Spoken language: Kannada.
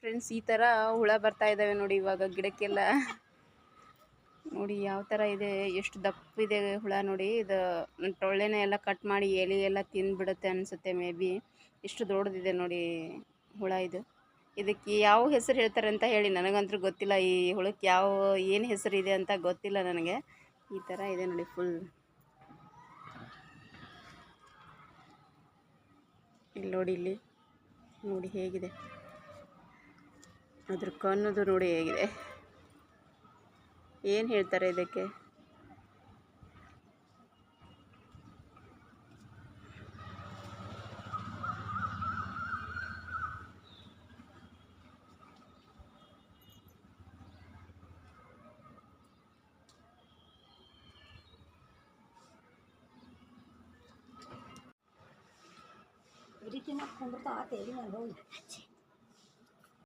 ಫ್ರೆಂಡ್ಸ್, ಈ ಥರ ಹುಳ ಬರ್ತಾ ಇದ್ದಾವೆ ನೋಡಿ ಇವಾಗ ಗಿಡಕ್ಕೆಲ್ಲ. ನೋಡಿ ಯಾವ ಥರ ಇದೆ, ಎಷ್ಟು ದಪ್ಪಿದೆ ಹುಳ ನೋಡಿ. ಇದು ಟೊಳ್ಳೆನ ಎಲ್ಲ ಕಟ್ ಮಾಡಿ ಎಲೆ ಎಲ್ಲ ತಿಂದ್ಬಿಡುತ್ತೆ ಅನಿಸುತ್ತೆ ಮೇ ಬಿ. ಎಷ್ಟು ದೊಡ್ಡದಿದೆ ನೋಡಿ ಹುಳ ಇದು. ಇದಕ್ಕೆ ಯಾವ ಹೆಸರು ಹೇಳ್ತಾರೆ ಅಂತ ಹೇಳಿ, ನನಗಂತೂ ಗೊತ್ತಿಲ್ಲ. ಈ ಹುಳಕ್ಕೆ ಏನು ಹೆಸರಿದೆ ಅಂತ ಗೊತ್ತಿಲ್ಲ ನನಗೆ. ಈ ಥರ ಇದೆ ನೋಡಿ ಫುಲ್. ಇಲ್ಲಿ ನೋಡಿ, ಇಲ್ಲಿ ನೋಡಿ ಹೇಗಿದೆ, ಅದ್ರ ಕಣ್ಣದು ನೋಡಿ ಹೇಗಿದೆ. ಏನು ಹೇಳ್ತಾರೆ ಇದಕ್ಕೆ? ರೀತಿ ಮಾಡ್ಕೊಂಡ್ಬಿಡ್ತಾ ಆತ ಎಲ್ಲಿ ನಾನು ಹೋಗಿ